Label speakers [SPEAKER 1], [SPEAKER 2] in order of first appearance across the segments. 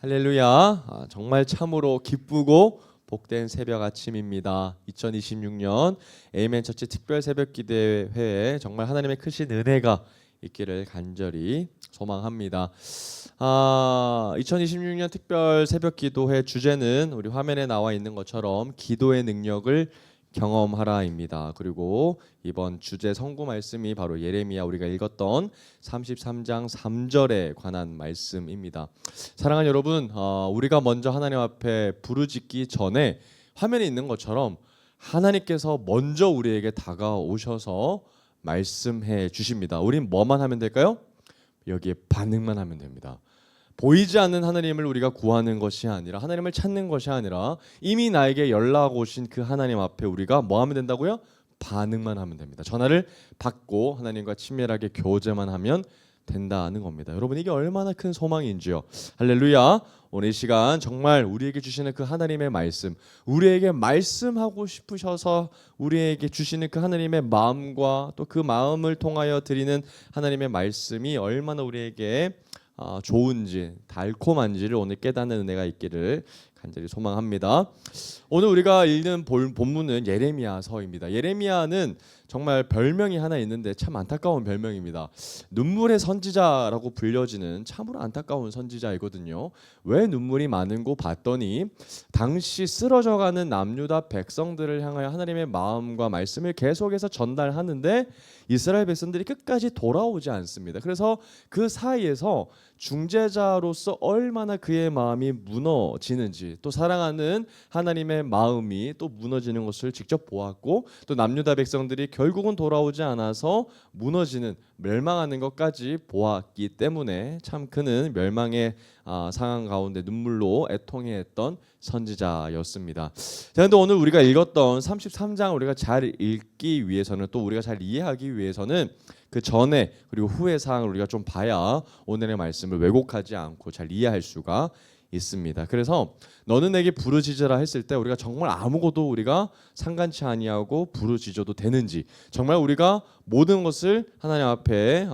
[SPEAKER 1] 할렐루야. 정말 참으로 기쁘고 복된 새벽 아침입니다. 2026년 에이멘 처치 특별 새벽 기대회에 정말 하나님의 크신 은혜가 있기를 간절히 소망합니다. 2026년 특별 새벽 기도회 주제는 우리 화면에 나와 있는 것처럼 기도의 능력을 경험하라입니다. 그리고 이번 주제 성구 말씀이 바로 예레미야 우리가 읽었던 33장 3절에 관한 말씀입니다. 사랑하는 여러분, 우리가 먼저 하나님 앞에 부르짖기 전에 화면에 있는 것처럼 하나님께서 먼저 우리에게 다가오셔서 말씀해 주십니다. 우린 뭐만 하면 될까요? 여기에 반응만 하면 됩니다. 보이지 않는 하나님을 우리가 구하는 것이 아니라, 하나님을 찾는 것이 아니라 이미 나에게 연락 오신 그 하나님 앞에 우리가 뭐 하면 된다고요? 반응만 하면 됩니다. 전화를 받고 하나님과 친밀하게 교제만 하면 된다는 겁니다. 여러분, 이게 얼마나 큰 소망인지요. 할렐루야. 오늘 이 시간 정말 우리에게 주시는 그 하나님의 말씀, 우리에게 말씀하고 싶으셔서 우리에게 주시는 그 하나님의 마음과 또 그 마음을 통하여 드리는 하나님의 말씀이 얼마나 우리에게 좋은지, 달콤한지를 오늘 깨닫는 은혜가 있기를 간절히 소망합니다. 오늘 우리가 읽는 본문은 예레미야서입니다. 예레미야는 정말 별명이 하나 있는데 참 안타까운 별명입니다. 눈물의 선지자라고 불려지는 참으로 안타까운 선지자이거든요. 왜 눈물이 많은고 봤더니 당시 쓰러져가는 남유다 백성들을 향하여 하나님의 마음과 말씀을 계속해서 전달하는데 이스라엘 백성들이 끝까지 돌아오지 않습니다. 그래서 그 사이에서 중재자로서 얼마나 그의 마음이 무너지는지, 또 사랑하는 하나님의 마음이 또 무너지는 것을 직접 보았고, 또 남유다 백성들이 결국은 돌아오지 않아서 무너지는, 멸망하는 것까지 보았기 때문에 참 그는 멸망의 상황 가운데 눈물로 애통해했던 선지자였습니다. 그런데 오늘 우리가 읽었던 33장 우리가 잘 읽기 위해서는, 또 우리가 잘 이해하기 위해서는 그 전에 그리고 후의 사항을 우리가 좀 봐야 오늘의 말씀을 왜곡하지 않고 잘 이해할 수가 있습니다. 그래서 너는 내게 부르짖으라 했을 때 우리가 정말 아무것도 우리가 상관치 아니하고 부르짖어도 되는지, 정말 우리가 모든 것을 하나님 앞에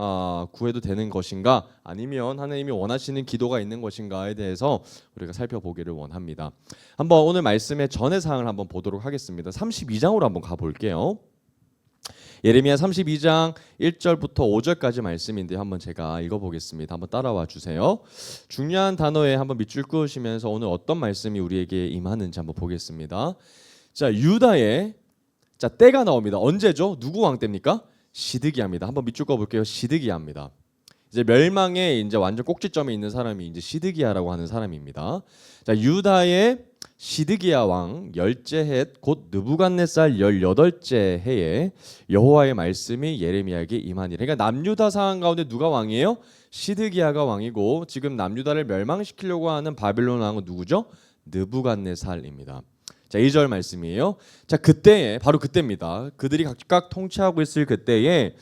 [SPEAKER 1] 구해도 되는 것인가, 아니면 하나님이 원하시는 기도가 있는 것인가에 대해서 우리가 살펴보기를 원합니다. 한번 오늘 말씀의 전의 사항을 한번 보도록 하겠습니다. 32장으로 한번 가볼게요. 예레미야 32장 1절부터 5절까지 말씀인데 한번 제가 읽어보겠습니다. 한번 따라와 주세요. 중요한 단어에 한번 밑줄 그으시면서 오늘 어떤 말씀이 우리에게 임하는지 한번 보겠습니다. 자, 유다의 때가 나옵니다. 언제죠? 누구 왕 때입니까? 시드기야입니다. 한번 밑줄 그어볼게요. 시드기야입니다. 이제 멸망에 이제 완전 꼭지점에 있는 사람이 이제 시드기야라고 하는 사람입니다. 자, 유다의 시드기야 왕 열째 해 곧 느부갓네살 18째 해에 여호와의 말씀이 예레미야에게 임하니라. 그러니까 남유다 상황 가운데 누가 왕이에요? 시드기야가 왕이고, 지금 남유다를 멸망시키려고 하는 바벨론 왕은 누구죠? 느부갓네살입니다. 자, 2절 말씀이에요. 자, 그때에, 바로 그때입니다. 그들이 각각 통치하고 있을 그때에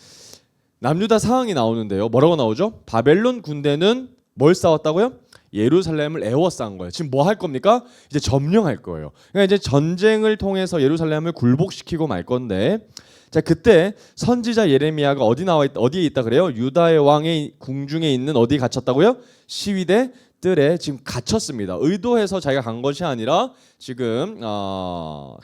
[SPEAKER 1] 남유다 상황이 나오는데요. 뭐라고 나오죠? 바벨론 군대는 뭘 싸웠다고요? 예루살렘을 에워싼 거예요. 지금 뭐 할 겁니까? 이제 점령할 거예요. 그러니까 이제 전쟁을 통해서 예루살렘을 굴복시키고 말 건데, 자, 그때 선지자 예레미야가 어디에 있다 그래요? 유다의 왕의 궁중에 있는, 어디에 갇혔다고요? 시위대 뜰에 지금 갇혔습니다. 의도해서 자기가 간 것이 아니라 지금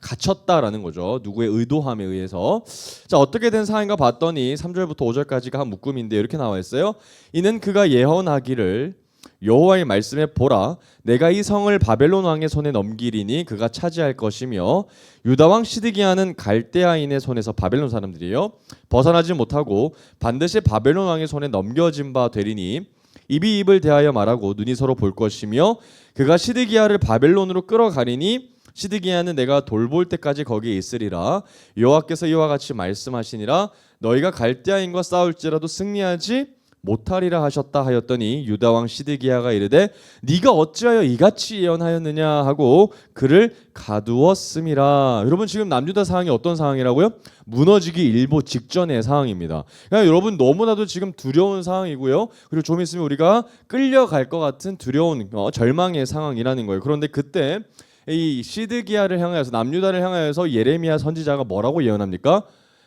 [SPEAKER 1] 갇혔다라는 거죠. 누구의 의도함에 의해서. 자, 어떻게 된 상황인가 봤더니 3절부터 5절까지가 한 묶음인데 이렇게 나와 있어요. 이는 그가 예언하기를 여호와의 말씀에 보라, 내가 이 성을 바벨론 왕의 손에 넘기리니 그가 차지할 것이며, 유다 왕 시드기야는 갈대아인의 손에서, 바벨론 사람들이에요, 벗어나지 못하고 반드시 바벨론 왕의 손에 넘겨진 바 되리니 입이 입을 대하여 말하고 눈이 서로 볼 것이며, 그가 시드기야를 바벨론으로 끌어가리니 시드기야는 내가 돌볼 때까지 거기에 있으리라. 여호와께서 이와 같이 말씀하시니라. 너희가 갈대아인과 싸울지라도 승리하지 못하리라 하셨다 하였더니 유다 왕 시드기야가 이르되 네가 어찌하여 이같이 예언하였느냐 하고 그를 가두었음이라. 여러분, 지금 남유다 상황이 어떤 상황이라고요? 무너지기 일보 직전의 상황입니다. 그러니까 여러분, 너무나도 지금 두려운 상황이고요. 그리고 좀 있으면 우리가 끌려갈 것 같은 두려운 절망의 상황이라는 거예요. 그런데 그때 이 시드기야를 향하여서, 남유다를 향하여서 예레미야 선지자가 뭐라고 예언합니까?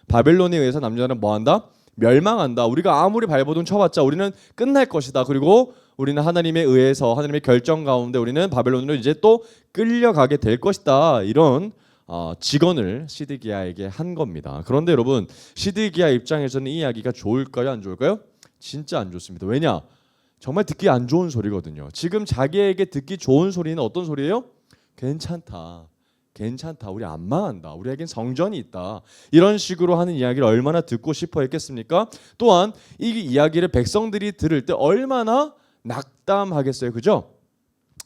[SPEAKER 1] 바벨론에 의해서 남유다는 뭐한다? 멸망한다. 우리가 아무리 발버둥 쳐봤자 우리는 끝날 것이다. 그리고 우리는 하나님에 의해서 하나님의 결정 가운데 우리는 바벨론으로 이제 또 끌려가게 될 것이다. 이런 직언을 시드기야에게 한 겁니다. 그런데 여러분, 시드기야 입장에서는 이 이야기가 좋을까요, 안 좋을까요? 진짜 안 좋습니다. 왜냐? 정말 듣기 안 좋은 소리거든요. 지금 자기에게 듣기 좋은 소리는 어떤 소리예요? 괜찮다. 괜찮다. 우리 안 망한다. 우리에겐 성전이 있다. 이런 식으로 하는 이야기를 얼마나 듣고 싶어 했겠습니까? 또한 이 이야기를 백성들이 들을 때 얼마나 낙담하겠어요. 그죠?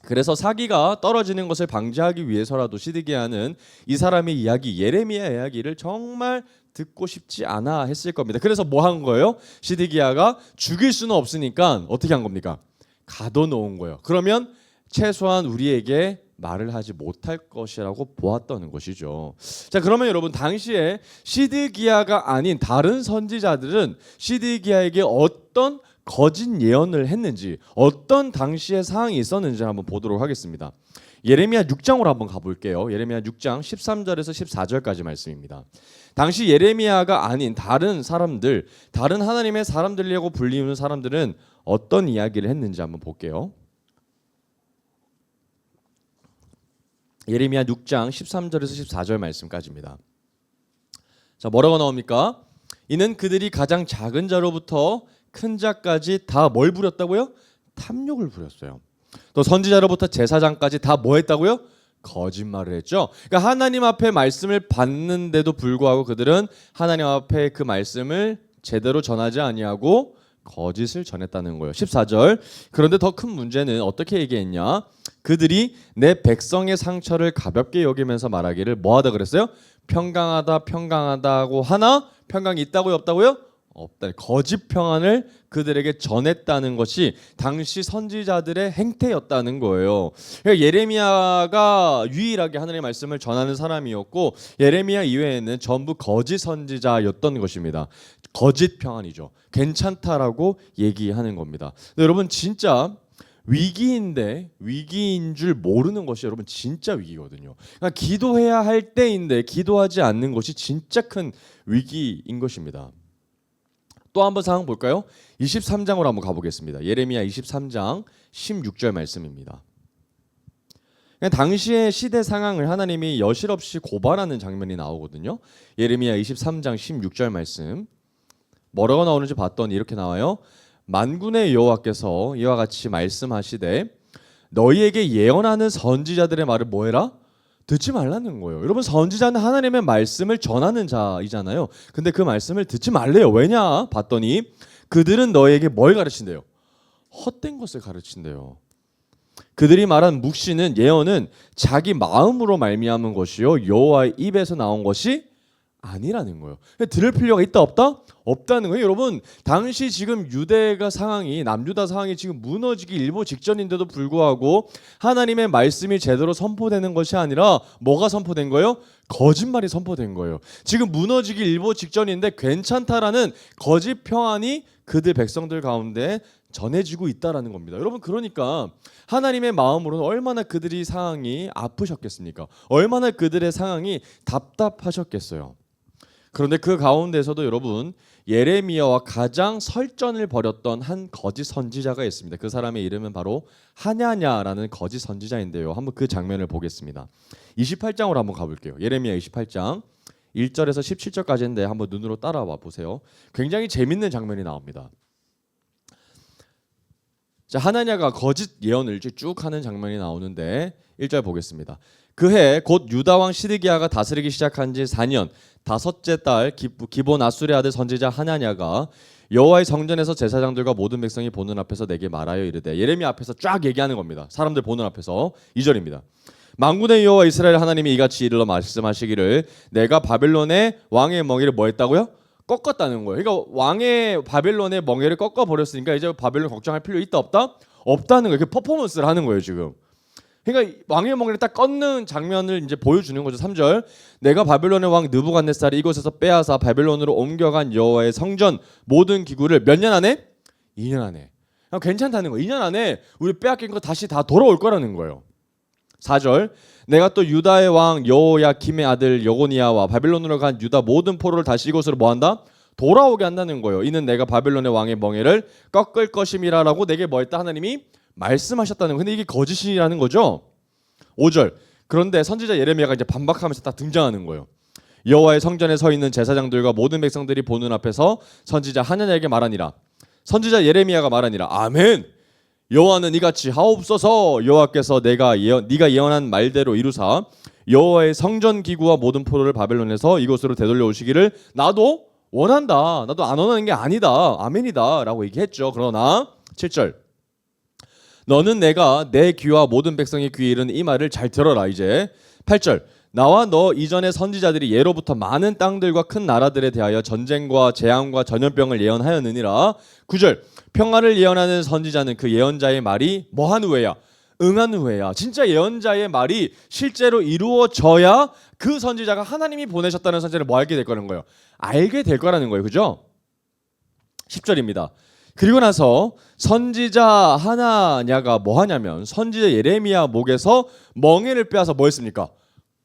[SPEAKER 1] 그래서 사기가 떨어지는 것을 방지하기 위해서라도 시드기야는 이 사람의 이야기, 예레미야 이야기를 정말 듣고 싶지 않아 했을 겁니다. 그래서 뭐 한 거예요? 시드기야가 죽일 수는 없으니까 어떻게 한 겁니까? 가둬놓은 거예요. 그러면 최소한 우리에게 말을 하지 못할 것이라고 보았다는 것이죠. 자, 그러면 여러분, 당시에 시드기야가 아닌 다른 선지자들은 시드기야에게 어떤 거짓 예언을 했는지, 어떤 당시의 상황이 있었는지 한번 보도록 하겠습니다. 예레미야 6장으로 한번 가볼게요. 예레미야 6장 13절에서 14절까지 말씀입니다. 당시 예레미야가 아닌 다른 사람들, 다른 하나님의 사람들이라고 불리우는 사람들은 어떤 이야기를 했는지 한번 볼게요. 예레미야 6장 13절에서 14절 말씀까지입니다. 자, 뭐라고 나옵니까? 이는 그들이 가장 작은 자로부터 큰 자까지 다 뭘 부렸다고요? 탐욕을 부렸어요. 또 선지자로부터 제사장까지 다 뭐 했다고요? 거짓말을 했죠. 그러니까 하나님 앞에 말씀을 받는데도 불구하고 그들은 하나님 앞에 그 말씀을 제대로 전하지 아니하고 거짓을 전했다는 거예요. 14절. 그런데 더 큰 문제는 어떻게 얘기했냐? 그들이 내 백성의 상처를 가볍게 여기면서 말하기를 뭐하다 그랬어요? 평강하다 평강하다고 하나 평강이 있다고요 없다고요? 없다. 거짓 평안을 그들에게 전했다는 것이 당시 선지자들의 행태였다는 거예요. 그러니까 예레미야가 유일하게 하나님의 말씀을 전하는 사람이었고 예레미야 이외에는 전부 거짓 선지자였던 것입니다. 거짓 평안이죠. 괜찮다라고 얘기하는 겁니다. 여러분, 진짜 위기인데 위기인 줄 모르는 것이 여러분 진짜 위기거든요. 그러니까 기도해야 할 때인데 기도하지 않는 것이 진짜 큰 위기인 것입니다. 또 한번 상황 볼까요? 23장으로 한번 가보겠습니다. 예레미야 23장 16절 말씀입니다. 당시의 시대 상황을 하나님이 여실없이 고발하는 장면이 나오거든요. 예레미야 23장 16절 말씀 뭐라고 나오는지 봤더니 이렇게 나와요. 만군의 여호와께서 이와 같이 말씀하시되 너희에게 예언하는 선지자들의 말을 뭐해라? 듣지 말라는 거예요. 여러분, 선지자는 하나님의 말씀을 전하는 자이잖아요. 근데 그 말씀을 듣지 말래요. 왜냐? 봤더니 그들은 너희에게 뭘 가르친대요? 헛된 것을 가르친대요. 그들이 말한 묵시는 예언은 자기 마음으로 말미암은 것이요 여호와의 입에서 나온 것이 아니라는 거예요. 들을 필요가 있다 없다? 없다는 거예요. 여러분, 당시 지금 유대가 상황이 남유다 상황이 지금 무너지기 일보 직전인데도 불구하고 하나님의 말씀이 제대로 선포되는 것이 아니라 뭐가 선포된 거예요? 거짓말이 선포된 거예요. 지금 무너지기 일보 직전인데 괜찮다라는 거짓 평안이 그들 백성들 가운데 전해지고 있다라는 겁니다. 여러분, 그러니까 하나님의 마음으로는 얼마나 그들이 상황이 아프셨겠습니까? 얼마나 그들의 상황이 답답하셨겠어요. 그런데 그 가운데서도 여러분, 예레미야와 가장 설전을 벌였던 한 거짓 선지자가 있습니다. 그 사람의 이름은 바로 하냐냐라는 거짓 선지자인데요. 한번 그 장면을 보겠습니다. 28장으로 한번 가볼게요. 예레미야 28장 1절에서 17절까지인데 한번 눈으로 따라와 보세요. 굉장히 재밌는 장면이 나옵니다. 자, 하나냐가 거짓 예언을 쭉 하는 장면이 나오는데 1절 보겠습니다. 그해 곧 유다 왕 시드기야가 다스리기 시작한 지 4년 다섯째 달 기본 아수리 아들 선지자 하냐냐가 여호와의 성전에서 제사장들과 모든 백성이 보는 앞에서 내게 말하여 이르되, 예레미야 앞에서 쫙 얘기하는 겁니다. 사람들 보는 앞에서 2절입니다. 만군의 여호와 이스라엘 하나님이 이같이 이르러 말씀하시기를 내가 바벨론의 왕의 멍에를 뭐 했다고요? 꺾었다는 거예요. 그러니까 왕의 바벨론의 멍에를 꺾어 버렸으니까 이제 바벨론 걱정할 필요 있다 없다? 없다는 거예요. 그 퍼포먼스를 하는 거예요, 지금. 그러니까 왕의 멍에를 딱 꺾는 장면을 이제 보여주는 거죠. 3절. 내가 바벨론의 왕 느부갓네살이 이곳에서 빼앗아 바벨론으로 옮겨간 여호와의 성전 모든 기구를 몇 년 안에? 2년 안에. 괜찮다는 거예요. 2년 안에 우리 빼앗긴 거 다시 다 돌아올 거라는 거예요. 4절. 내가 또 유다의 왕 여호야김의 아들 여고니아와 바벨론으로 간 유다 모든 포로를 다시 이곳으로 뭐한다? 돌아오게 한다는 거예요. 이는 내가 바벨론의 왕의 멍에를 꺾을 것임이라라고 내게 뭐 했다? 하나님이 말씀하셨다는 거예요. 근데 이게 거짓이라는 거죠. 5절. 그런데 선지자 예레미야가 이제 반박하면서 딱 등장하는 거예요. 여호와의 성전에 서 있는 제사장들과 모든 백성들이 보는 앞에서 선지자 하나냐에게 말하니라. 선지자 예레미야가 말하니라. 아멘. 여호와는 이같이 하옵소서. 여호와께서 네가 예언한 말대로 이루사 여호와의 성전 기구와 모든 포도를 바벨론에서 이곳으로 되돌려 오시기를 나도 원한다. 나도 안 원하는 게 아니다. 아멘이다 라고 얘기했죠. 그러나 7절. 너는 내가 내 귀와 모든 백성의 귀에 이르는 이 말을 잘 들어라. 이제 8절. 나와 너 이전의 선지자들이 예로부터 많은 땅들과 큰 나라들에 대하여 전쟁과 재앙과 전염병을 예언하였느니라. 9절. 평화를 예언하는 선지자는 그 예언자의 말이 뭐한 후에야? 응한 후에야. 진짜 예언자의 말이 실제로 이루어져야 그 선지자가 하나님이 보내셨다는 선지자를 뭐 알게 될 거라는 거예요? 알게 될 거라는 거예요. 그죠? 10절입니다. 그리고 나서 선지자 하나냐가 뭐 하냐면 선지자 예레미야 목에서 멍에를 빼앗아 뭐 했습니까?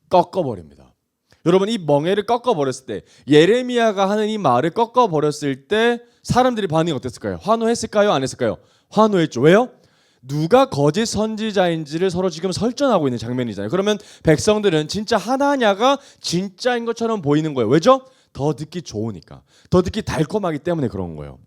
[SPEAKER 1] 꺾어버립니다. 여러분 이 멍에를 꺾어버렸을 때 예레미야가 하는 이 말을 꺾어버렸을 때 사람들이 반응이 어땠을까요? 환호했을까요? 안 했을까요? 환호했죠. 왜요? 누가 거짓 선지자인지를 서로 지금 설전하고 있는 장면이잖아요. 그러면 백성들은 진짜 하나냐가 진짜인 것처럼 보이는 거예요. 왜죠? 더 듣기 좋으니까. 더 듣기 달콤하기 때문에 그런 거예요.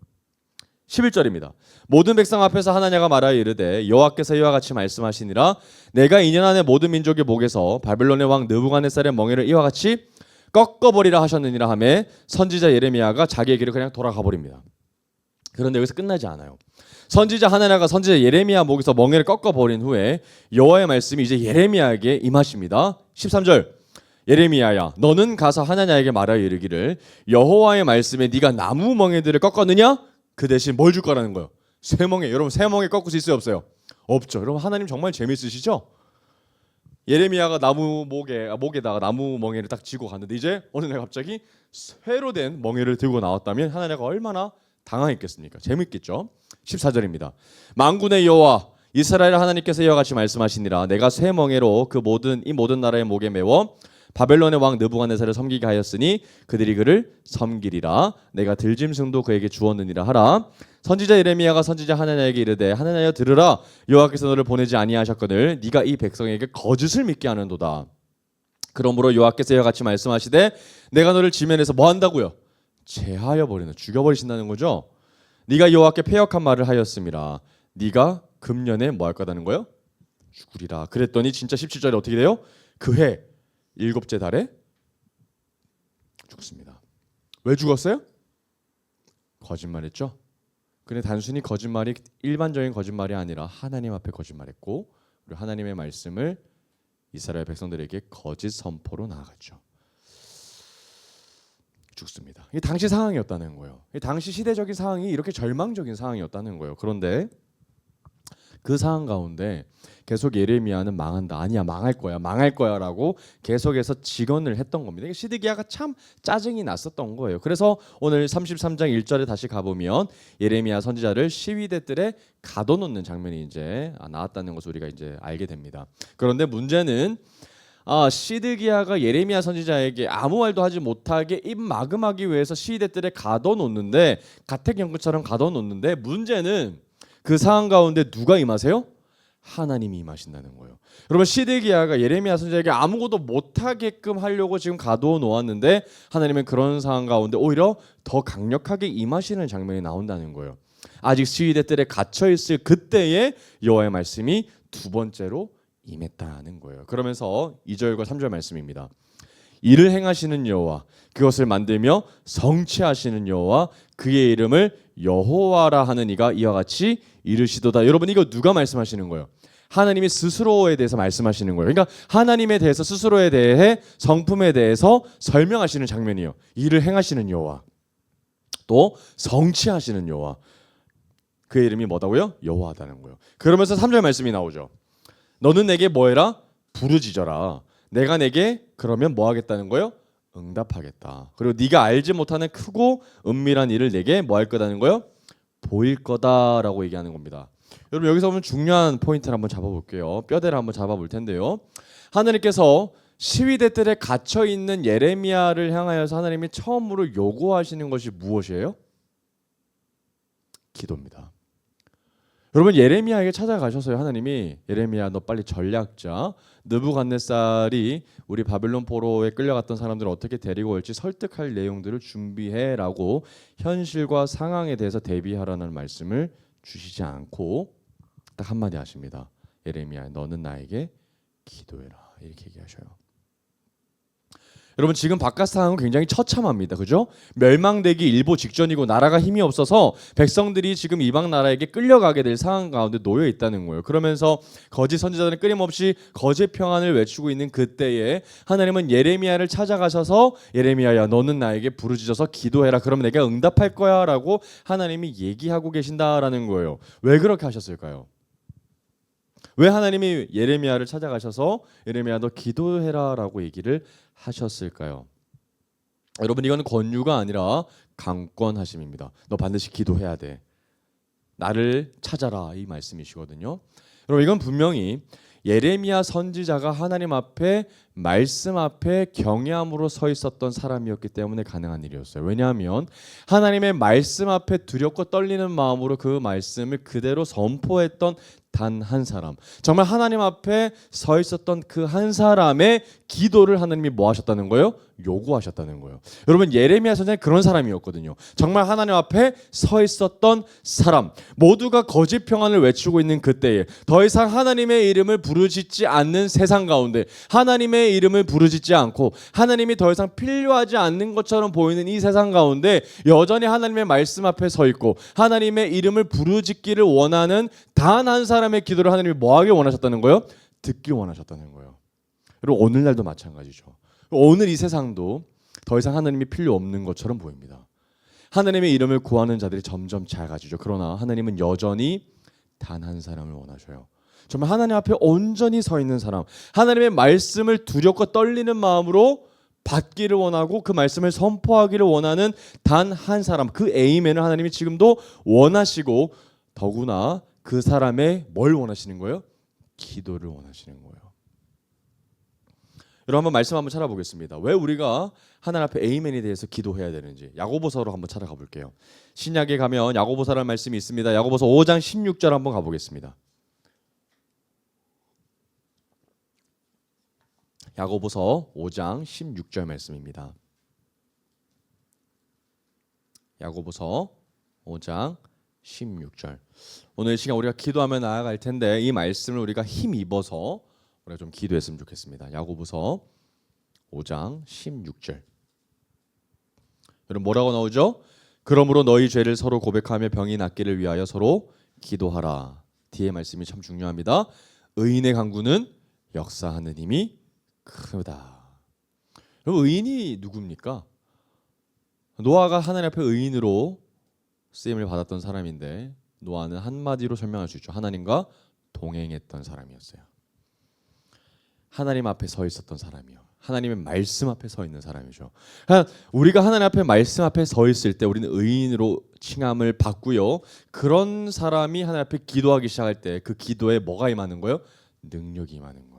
[SPEAKER 1] 11절입니다. 모든 백성 앞에서 하나냐가 말하여 이르되 여호와께서 이와 같이 말씀하시니라. 내가 2년 안에 모든 민족의 목에서 바벨론의 왕 느부갓네살의 멍에를 이와 같이 꺾어버리라 하셨느니라 하매 선지자 예레미야가 자기의 길을 그냥 돌아가 버립니다. 그런데 여기서 끝나지 않아요. 선지자 하나냐가 선지자 예레미야 목에서 멍에를 꺾어버린 후에 여호와의 말씀이 이제 예레미야에게 임하십니다. 13절. 예레미야야 너는 가서 하나냐에게 말하여 이르기를 여호와의 말씀에 네가 나무 멍에들을 꺾었느냐? 그 대신 뭘 줄 거라는 거예요? 쇠멍에. 여러분 쇠멍에 꺾을 수 있어요 없어요? 없죠. 여러분 하나님 정말 재밌으시죠? 예레미야가 나무 목에다가 나무 멍에를 딱 쥐고 갔는데 이제 어느 날 갑자기 쇠로 된 멍에를 들고 나왔다면 하나님가 얼마나 당황했겠습니까? 재밌겠죠? 14절입니다. 만군의 여호와 이스라엘 하나님께서 이와 같이 말씀하시니라. 내가 쇠 멍에로 이 모든 나라의 목에 메워 바벨론의 왕 느부갓네살을 섬기게 하였으니 그들이 그를 섬기리라. 내가 들짐승도 그에게 주었느니라 하라. 선지자 예레미야가 선지자 하나냐에게 이르되 하나냐여 들으라. 여호와께서 너를 보내지 아니하셨거늘 네가 이 백성에게 거짓을 믿게 하는도다. 그러므로 여호와께서 이와 같이 말씀하시되 내가 너를 지면에서 뭐 한다고요? 제하여 버리는, 죽여버리신다는 거죠. 네가 여호와께 패역한 말을 하였음이라. 네가 금년에 뭐 할 거다는 거예요? 죽으리라. 그랬더니 진짜 17절에 어떻게 돼요? 그 해 7째 달에 죽습니다. 왜 죽었어요? 거짓말했죠. 근데 단순히 거짓말이 일반적인 거짓말이 아니라 하나님 앞에 거짓말했고 그리고 하나님의 말씀을 이스라엘 백성들에게 거짓 선포로 나아갔죠. 죽습니다. 이게 당시 상황이었다는 거예요. 당시 시대적인 상황이 이렇게 절망적인 상황이었다는 거예요. 그런데 그 상황 가운데 계속 예레미야는 망한다. 아니야 망할 거야라고 계속해서 직언을 했던 겁니다. 시드기야가 참 짜증이 났었던 거예요. 그래서 오늘 33장 1절에 다시 가보면 예레미야 선지자를 시위대들에 가둬놓는 장면이 이제 나왔다는 것을 우리가 이제 알게 됩니다. 그런데 문제는 시드기야가 예레미야 선지자에게 아무 말도 하지 못하게 입 마금하기 위해서 시위대들에 가둬놓는데 가택연금처럼 가둬놓는데 문제는 그 상황 가운데 누가 임하세요? 하나님이 임하신다는 거예요. 여러분 시드기야가 예레미야 선지자에게 아무것도 못하게끔 하려고 지금 가두어 놓았는데 하나님은 그런 상황 가운데 오히려 더 강력하게 임하시는 장면이 나온다는 거예요. 아직 시위대들에 갇혀있을 그때에 여호와의 말씀이 두 번째로 임했다는 거예요. 그러면서 2절과 3절 말씀입니다. 이를 행하시는 여호와 그것을 만들며 성취하시는 여호와 그의 이름을 여호와라 하는 이가 이와 같이 이르시도다. 여러분 이거 누가 말씀하시는 거예요? 하나님이 스스로에 대해서 말씀하시는 거예요. 그러니까 하나님에 대해서 스스로에 대해 성품에 대해서 설명하시는 장면이에요. 이를 행하시는 여호와 또 성취하시는 여호와 그의 이름이 뭐다고요? 여호와다는 거예요. 그러면서 3절 말씀이 나오죠. 너는 내게 뭐해라? 부르짖어라. 내가 내게 그러면 뭐 하겠다는 거예요? 응답하겠다. 그리고 네가 알지 못하는 크고 은밀한 일을 내게 뭐 할 거다는 거예요? 보일 거다라고 얘기하는 겁니다. 여러분 여기서 보면 중요한 포인트를 한번 잡아볼게요. 뼈대를 한번 잡아볼 텐데요. 하나님께서 시위대들에 갇혀 있는 예레미야를 향하여서 하나님이 처음으로 요구하시는 것이 무엇이에요? 기도입니다. 여러분, 예레미야에게 찾아가셔서요, 하나님이 예레미야 너 빨리 전략자 느부갓네살이 우리 바빌론 포로에 끌려갔던 사람들을 어떻게 데리고 올지 설득할 내용들을 준비해라고 현실과 상황에 대해서 대비하라는 말씀을 주시지 않고 딱 한마디 하십니다. 예레미야 너는 나에게 기도해라, 이렇게 얘기하셔요. 여러분, 지금 바깥 상황은 굉장히 처참합니다. 그죠? 멸망되기 일보 직전이고 나라가 힘이 없어서 백성들이 지금 이방 나라에게 끌려가게 될 상황 가운데 놓여 있다는 거예요. 그러면서 거짓 선지자들은 끊임없이 거짓 평안을 외치고 있는 그때에 하나님은 예레미야를 찾아가셔서 예레미야야 너는 나에게 부르짖어서 기도해라, 그러면 내가 응답할 거야 라고 하나님이 얘기하고 계신다라는 거예요. 왜 그렇게 하셨을까요? 왜 하나님이 예레미야를 찾아가셔서 예레미야 너 기도해라 라고 얘기를 하셨을까요? 여러분, 이거는 권유가 아니라 강권하심입니다. 너 반드시 기도해야 돼. 나를 찾아라, 이 말씀이시거든요. 여러분, 이건 분명히 예레미야 선지자가 하나님 앞에 말씀 앞에 경외함으로 서 있었던 사람이었기 때문에 가능한 일이었어요. 왜냐하면 하나님의 말씀 앞에 두렵고 떨리는 마음으로 그 말씀을 그대로 선포했던 단 한 사람, 정말 하나님 앞에 서 있었던 그 한 사람의 기도를 하나님이 뭐 하셨다는 거예요? 요구하셨다는 거예요. 여러분, 예레미야 선생님 그런 사람이었거든요. 정말 하나님 앞에 서 있었던 사람, 모두가 거짓 평안을 외치고 있는 그때에 더 이상 하나님의 이름을 부르짖지 않는 세상 가운데 하나님의 이름을 부르짖지 않고 하나님이 더 이상 필요하지 않는 것처럼 보이는 이 세상 가운데 여전히 하나님의 말씀 앞에 서 있고 하나님의 이름을 부르짖기를 원하는 단 한 사람의 기도를 하나님이 뭐 하길 원하셨다는 거예요? 듣길 원하셨다는 거예요. 그리고 오늘날도 마찬가지죠. 오늘 이 세상도 더 이상 하나님이 필요 없는 것처럼 보입니다. 하나님의 이름을 구하는 자들이 점점 작아지죠. 그러나 하나님은 여전히 단 한 사람을 원하셔요. 정말 하나님 앞에 온전히 서 있는 사람, 하나님의 말씀을 두렵고 떨리는 마음으로 받기를 원하고 그 말씀을 선포하기를 원하는 단 한 사람, 그 에이멘을 하나님이 지금도 원하시고 더구나 그 사람의 뭘 원하시는 거예요? 기도를 원하시는 거예요. 여러분, 한번 말씀 한번 찾아보겠습니다. 왜 우리가 하나님 앞에 에이멘에 대해서 기도해야 되는지 야고보서로 한번 찾아가 볼게요. 신약에 가면 야고보서라는 말씀이 있습니다. 야고보서 5장 16절 한번 가보겠습니다. 야고보서 5장 16절 말씀입니다. 야고보서 5장 16절. 오늘 시간 우리가 기도하며 나아갈 텐데 이 말씀을 우리가 힘입어서 우리가 좀 기도했으면 좋겠습니다. 야고보서 5장 16절. 여러분, 뭐라고 나오죠? 그러므로 너희 죄를 서로 고백하며 병이 낫기를 위하여 서로 기도하라. 뒤에 말씀이 참 중요합니다. 의인의 간구는 역사하는 힘이 크다. 여러분, 의인이 누굽니까? 노아가 하나님 앞에 의인으로 쓰임을 받았던 사람인데 노아는 한마디로 설명할 수 있죠. 하나님과 동행했던 사람이었어요. 하나님 앞에 서 있었던 사람이요. 하나님의 말씀 앞에 서 있는 사람이죠. 그러니까 우리가 하나님 앞에 말씀 앞에 서 있을 때 우리는 의인으로 칭함을 받고요. 그런 사람이 하나님 앞에 기도하기 시작할 때 그 기도에 뭐가 임하는 거예요? 능력이 임하는 거예요.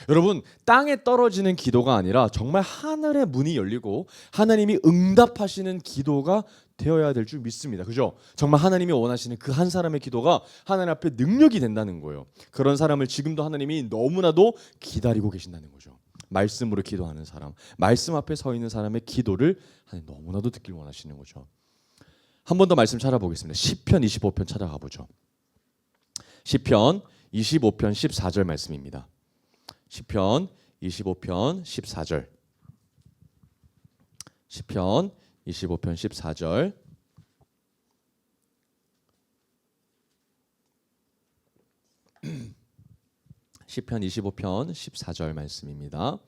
[SPEAKER 1] 여러분, 땅에 떨어지는 기도가 아니라 정말 하늘의 문이 열리고 하나님이 응답하시는 기도가 되어야 될 줄 믿습니다. 그죠? 정말 하나님이 원하시는 그 한 사람의 기도가 하나님 앞에 능력이 된다는 거예요. 그런 사람을 지금도 하나님이 너무나도 기다리고 계신다는 거죠. 말씀으로 기도하는 사람, 말씀 앞에 서 있는 사람의 기도를 하나님 너무나도 듣길 원하시는 거죠. 한 번 더 말씀 찾아보겠습니다. 시편 25편 찾아가 보죠. 시편 25편 14절 말씀입니다. 시편 25편 14절. 시편 25편 14절. 시편 25편 14절 말씀입니다.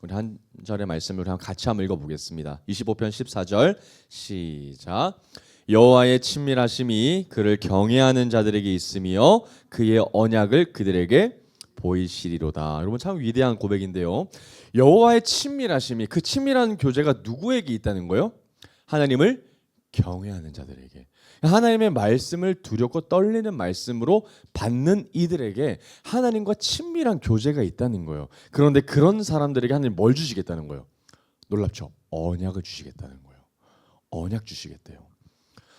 [SPEAKER 1] 우리 한 절의 말씀을 우리 같이 한번 읽어보겠습니다. 25편 14절 시작. 여호와의 친밀하심이 그를 경외하는 자들에게 있으며 그의 언약을 그들에게 보이시리로다. 여러분, 참 위대한 고백인데요. 여호와의 친밀하심이, 그 친밀한 교제가 누구에게 있다는 거예요? 하나님을 경외하는 자들에게, 하나님의 말씀을 두렵고 떨리는 말씀으로 받는 이들에게 하나님과 친밀한 교제가 있다는 거예요. 그런데 그런 사람들에게 하나님 뭘 주시겠다는 거예요? 놀랍죠? 언약을 주시겠다는 거예요. 언약 주시겠대요.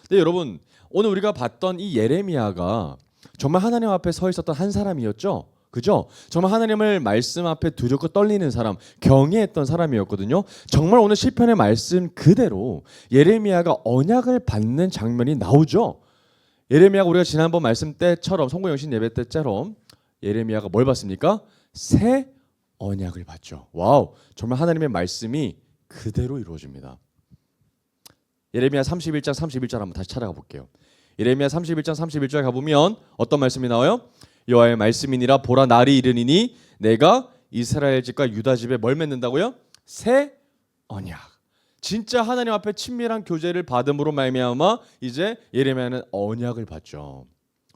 [SPEAKER 1] 근데 여러분, 오늘 우리가 봤던 이 예레미야가 정말 하나님 앞에 서 있었던 한 사람이었죠. 그죠? 정말 하나님을 말씀 앞에 두렵고 떨리는 사람, 경외했던 사람이었거든요. 정말 오늘 시편의 말씀 그대로 예레미야가 언약을 받는 장면이 나오죠. 예레미야가 우리가 지난번 말씀 때처럼 성공영신 예배 때처럼 예레미야가 뭘 받습니까? 새 언약을 받죠. 와우, 정말 하나님의 말씀이 그대로 이루어집니다. 예레미야 31장 31절 한번 다시 찾아가 볼게요. 예레미야 31장 31절 가보면 어떤 말씀이 나와요? 여호와의 말씀이니라, 보라 날이 이르니니 내가 이스라엘 집과 유다 집에 뭘 맺는다고요? 새 언약. 진짜 하나님 앞에 친밀한 교제를 받음으로 말미암아 이제 예레미야는 언약을 받죠.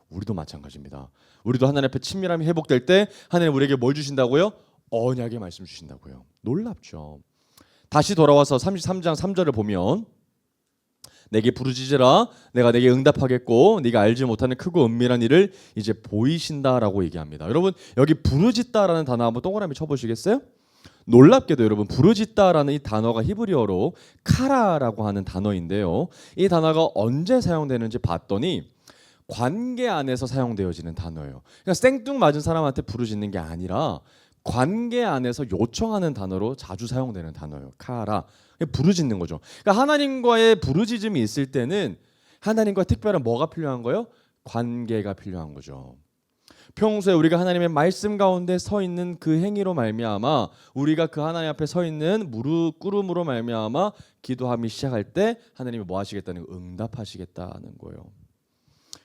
[SPEAKER 1] 우리도 마찬가지입니다. 우리도 하나님 앞에 친밀함이 회복될 때 하나님 우리에게 뭘 주신다고요? 언약의 말씀 주신다고요. 놀랍죠. 다시 돌아와서 33장 3절을 보면 내게 부르짖으라, 내가 내게 응답하겠고 네가 알지 못하는 크고 은밀한 일을 이제 보이신다라고 얘기합니다. 여러분, 여기 부르짖다라는 단어 한번 동그라미 쳐보시겠어요? 놀랍게도 여러분, 부르짖다라는 이 단어가 히브리어로 카라라고 하는 단어인데요. 이 단어가 언제 사용되는지 봤더니 관계 안에서 사용되어지는 단어예요. 그러니까 생뚱맞은 사람한테 부르짖는 게 아니라 관계 안에서 요청하는 단어로 자주 사용되는 단어예요. 카라. 부르짖는 거죠. 그러니까 하나님과의 부르짖음이 있을 때는 하나님과 특별한 뭐가 필요한 거예요? 관계가 필요한 거죠. 평소에 우리가 하나님의 말씀 가운데 서 있는 그 행위로 말미암아 우리가 그 하나님 앞에 서 있는 무릎 꿇음으로 말미암아 기도함이 시작할 때 하나님이 뭐 하시겠다는 거, 응답하시겠다는 거예요.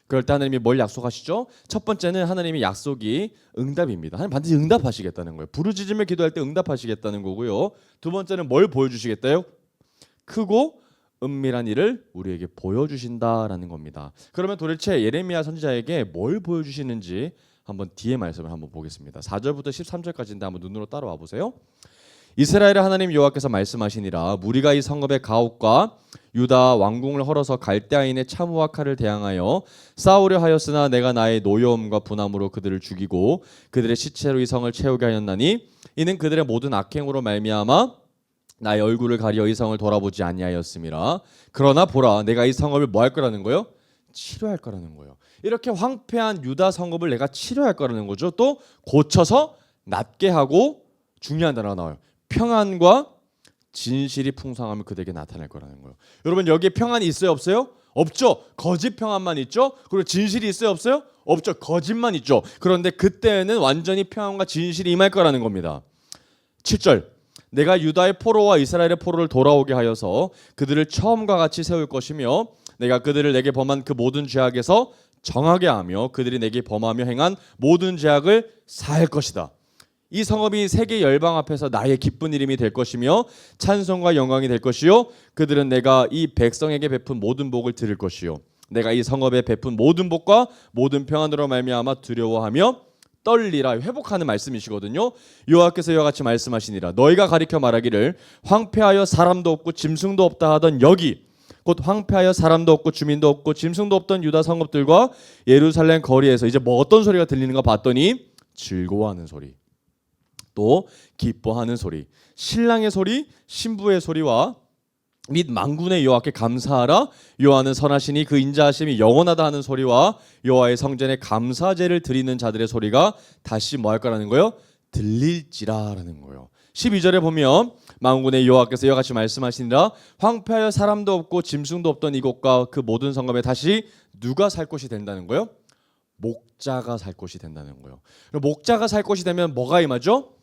[SPEAKER 1] 그럴 때 하나님이 뭘 약속하시죠? 첫 번째는 하나님의 약속이 응답입니다. 하나님 반드시 응답하시겠다는 거예요. 부르짖으며 기도할 때 응답하시겠다는 거고요. 두 번째는 뭘 보여주시겠다요? 크고 은밀한 일을 우리에게 보여주신다라는 겁니다. 그러면 도대체 예레미야 선지자에게 뭘 보여주시는지 한번 뒤에 말씀을 한번 보겠습니다. 4절부터 13절까지인데 한번 눈으로 따라와 보세요. 이스라엘의 하나님 여호와께서 말씀하시니라, 무리가 이 성읍의 가옥과 유다 왕궁을 헐어서 갈대아인의 차무와 칼을 대항하여 싸우려 하였으나 내가 나의 노여움과 분함으로 그들을 죽이고 그들의 시체로 이 성을 채우게 하였나니 이는 그들의 모든 악행으로 말미암아 나의 얼굴을 가리어 이 성을 돌아보지 아니하였음이라. 그러나 보라, 내가 이 성읍을 뭐 할 거라는 거예요? 치료할 거라는 거예요. 이렇게 황폐한 유다 성읍을 내가 치료할 거라는 거죠. 또 고쳐서 낫게 하고, 중요한 단어가 나와요. 평안과 진실이 풍성하면 그들에게 나타날 거라는 거예요. 여러분, 여기에 평안이 있어요, 없어요? 없죠. 거짓 평안만 있죠. 그리고 진실이 있어요, 없어요? 없죠. 거짓만 있죠. 그런데 그때는 완전히 평안과 진실이 임할 거라는 겁니다. 7절, 내가 유다의 포로와 이스라엘의 포로를 돌아오게 하여서 그들을 처음과 같이 세울 것이며 내가 그들을 내게 범한 그 모든 죄악에서 정하게 하며 그들이 내게 범하며 행한 모든 죄악을 사할 것이다. 이 성읍이 세계 열방 앞에서 나의 기쁜 이름이 될 것이며 찬송과 영광이 될 것이요 그들은 내가 이 백성에게 베푼 모든 복을 들을 것이요 내가 이 성읍에 베푼 모든 복과 모든 평안으로 말미암아 두려워하며 떨리라. 회복하는 말씀이시거든요. 여호와께서 이와 같이 말씀하시니라, 너희가 가리켜 말하기를 황폐하여 사람도 없고 짐승도 없다 하던 여기 곧 황폐하여 사람도 없고 주민도 없고 짐승도 없던 유다 성읍들과 예루살렘 거리에서 이제 뭐 어떤 소리가 들리는가 봤더니 즐거워하는 소리, 또 기뻐하는 소리, 신랑의 소리, 신부의 소리와 및 만군의 여호와께 감사하라. 여호와는 선하시니 그 인자하심이 영원하다 하는 소리와 여호와의 성전에 감사제를 드리는 자들의 소리가 다시 뭐 할 거라는 거예요? 들릴지라라는 거예요. 12절에 보면 만군의 여호와께서 이와 같이 말씀하시니라, 황폐하여 사람도 없고 짐승도 없던 이곳과 그 모든 성읍에 다시 누가 살 곳이 된다는 거예요? 목자가 살 곳이 된다는 거예요. 목자가 살 곳이 되면 뭐가 임하죠?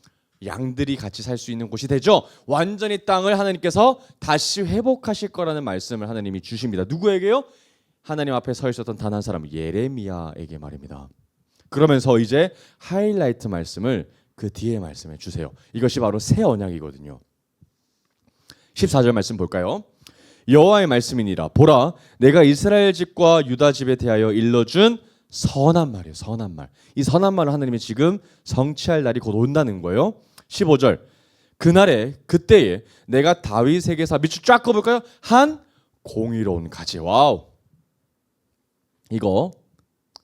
[SPEAKER 1] 양들이 같이 살 수 있는 곳이 되죠. 완전히 땅을 하나님께서 다시 회복하실 거라는 말씀을 하나님이 주십니다. 누구에게요? 하나님 앞에 서 있었던 단 한 사람, 예레미야에게 말입니다. 그러면서 이제 하이라이트 말씀을 그 뒤에 말씀해 주세요. 이것이 바로 새 언약이거든요. 14절 말씀 볼까요? 여호와의 말씀이니라, 보라, 내가 이스라엘 집과 유다 집에 대하여 일러준 선한 말이에요. 선한 말. 이 선한 말을 하나님이 지금 성취할 날이 곧 온다는 거예요. 15절, 그날에 그때에 내가 다윗에게서 밑줄 쫙 꺼볼까요? 한 공의로운 가지. 와우. 이거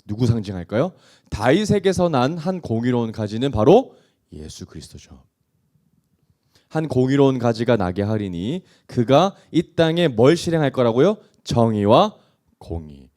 [SPEAKER 1] 누구 상징할까요? 다윗에게서 난 한 공의로운 가지는 바로 예수 그리스도죠. 한 공의로운 가지가 나게 하리니 그가 이 땅에 뭘 실행할 거라고요? 정의와 공의.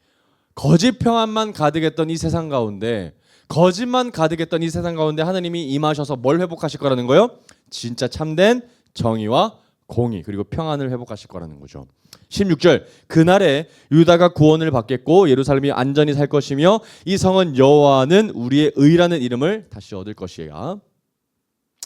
[SPEAKER 1] 거짓 평안만 가득했던 이 세상 가운데, 거짓만 가득했던 이 세상 가운데 하나님이 임하셔서 뭘 회복하실 거라는 거예요? 진짜 참된 정의와 공의 그리고 평안을 회복하실 거라는 거죠. 16절 그날에 유다가 구원을 받겠고 예루살렘이 안전히 살 것이며 이 성은 여호와는 우리의 의라는 이름을 다시 얻을 것이야.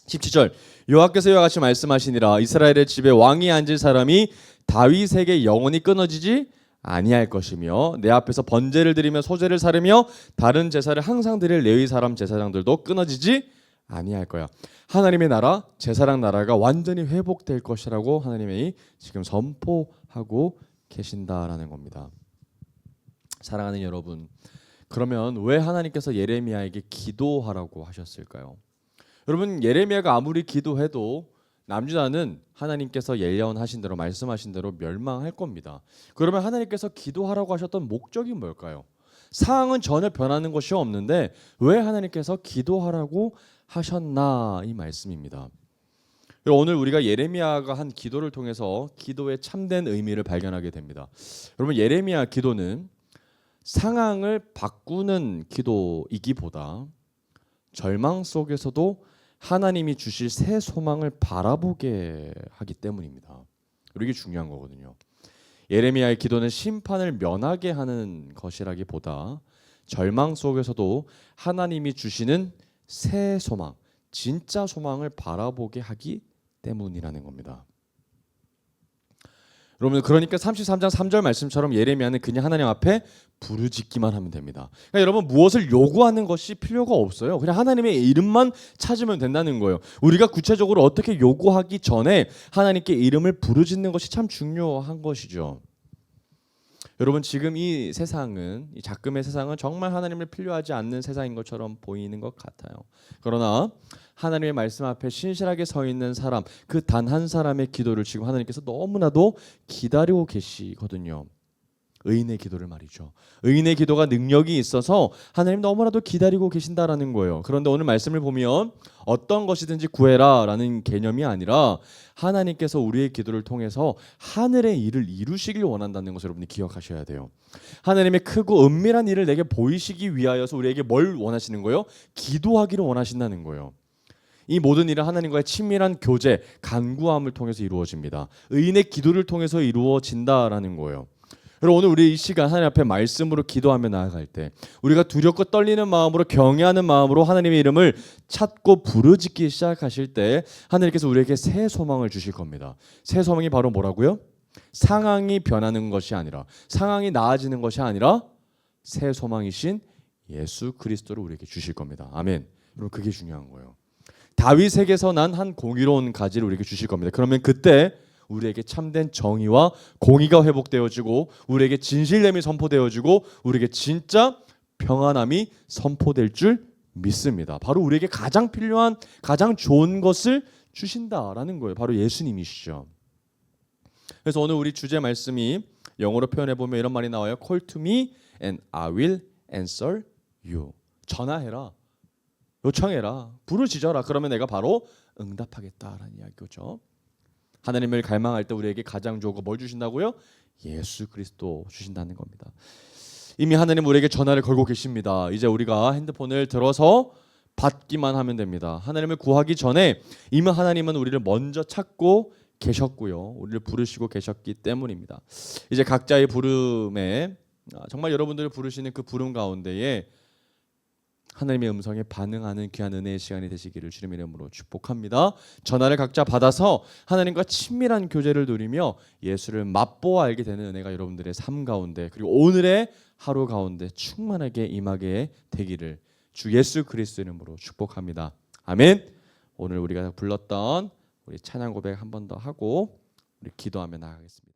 [SPEAKER 1] 17절 여호와께서 이와 같이 말씀하시니라 이스라엘의 집에 왕이 앉을 사람이 다윗에게 영원히 끊어지지 아니할 것이며 내 앞에서 번제를 드리며 소제를 사르며 다른 제사를 항상 드릴 레위 사람 제사장들도 끊어지지 아니할 거야. 하나님의 나라, 제사장 나라가 완전히 회복될 것이라고 하나님이 지금 선포하고 계신다라는 겁니다. 사랑하는 여러분, 그러면 왜 하나님께서 예레미야에게 기도하라고 하셨을까요? 여러분, 예레미야가 아무리 기도해도 남유다는 하나님께서 예언하신 대로 말씀하신 대로 멸망할 겁니다. 그러면 하나님께서 기도하라고 하셨던 목적이 뭘까요? 상황은 전혀 변하는 것이 없는데 왜 하나님께서 기도하라고 하셨나 이 말씀입니다. 오늘 우리가 예레미야가 한 기도를 통해서 기도의 참된 의미를 발견하게 됩니다. 여러분, 예레미야 기도는 상황을 바꾸는 기도이기보다 절망 속에서도 하나님이 주실 새 소망을 바라보게 하기 때문입니다. 이게 중요한 거거든요. 예레미야의 기도는 심판을 면하게 하는 것이라기보다 절망 속에서도 하나님이 주시는 새 소망, 진짜 소망을 바라보게 하기 때문이라는 겁니다. 여러분, 그러니까 33장 3절 말씀처럼 예레미야는 그냥 하나님 앞에 부르짖기만 하면 됩니다. 그러니까 여러분, 무엇을 요구하는 것이 필요가 없어요. 그냥 하나님의 이름만 찾으면 된다는 거예요. 우리가 구체적으로 어떻게 요구하기 전에 하나님께 이름을 부르짖는 것이 참 중요한 것이죠. 여러분, 지금 이 세상은, 이 작금의 세상은 정말 하나님을 필요하지 않는 세상인 것처럼 보이는 것 같아요. 그러나 하나님의 말씀 앞에 신실하게 서 있는 사람, 그 단 한 사람의 기도를 지금 하나님께서 너무나도 기다리고 계시거든요. 의인의 기도를 말이죠. 의인의 기도가 능력이 있어서 하나님 너무나도 기다리고 계신다라는 거예요. 그런데 오늘 말씀을 보면 어떤 것이든지 구해라라는 개념이 아니라 하나님께서 우리의 기도를 통해서 하늘의 일을 이루시길 원한다는 것을 여러분이 기억하셔야 돼요. 하나님의 크고 은밀한 일을 내게 보이시기 위하여서 우리에게 뭘 원하시는 거예요? 기도하기를 원하신다는 거예요. 이 모든 일은 하나님과의 친밀한 교제, 간구함을 통해서 이루어집니다. 의인의 기도를 통해서 이루어진다라는 거예요. 여러분, 오늘 우리 이 시간 하나님 앞에 말씀으로 기도하며 나아갈 때 우리가 두렵고 떨리는 마음으로 경외하는 마음으로 하나님의 이름을 찾고 부르짖기 시작하실 때 하나님께서 우리에게 새 소망을 주실 겁니다. 새 소망이 바로 뭐라고요? 상황이 변하는 것이 아니라, 상황이 나아지는 것이 아니라 새 소망이신 예수 그리스도를 우리에게 주실 겁니다. 아멘. 여러분, 그게 중요한 거예요. 다윗에게서 난 한 공의로운 가지를 우리에게 주실 겁니다. 그러면 그때 우리에게 참된 정의와 공의가 회복되어지고 우리에게 진실됨이 선포되어지고 우리에게 진짜 평안함이 선포될 줄 믿습니다. 바로 우리에게 가장 필요한, 가장 좋은 것을 주신다라는 거예요. 바로 예수님이시죠. 그래서 오늘 우리 주제 말씀이 영어로 표현해 보면 이런 말이 나와요. Call to me and I will answer you. 전화해라, 요청해라, 부르짖어라. 그러면 내가 바로 응답하겠다라는 이야기죠. 하나님을 갈망할 때 우리에게 가장 좋은 거 뭘 주신다고요? 예수 그리스도 주신다는 겁니다. 이미 하나님 우리에게 전화를 걸고 계십니다. 이제 우리가 핸드폰을 들어서 받기만 하면 됩니다. 하나님을 구하기 전에 이미 하나님은 우리를 먼저 찾고 계셨고요. 우리를 부르시고 계셨기 때문입니다. 이제 각자의 부름에 정말 여러분들을 부르시는 그 부름 가운데에 하나님의 음성에 반응하는 귀한 은혜의 시간이 되시기를 주님의 이름으로 축복합니다. 전화를 각자 받아서 하나님과 친밀한 교제를 누리며 예수를 맛보아 알게 되는 은혜가 여러분들의 삶 가운데 그리고 오늘의 하루 가운데 충만하게 임하게 되기를 주 예수 그리스도 이름으로 축복합니다. 아멘. 오늘 우리가 불렀던 우리 찬양 고백 한 번 더 하고 우리 기도하며 나가겠습니다.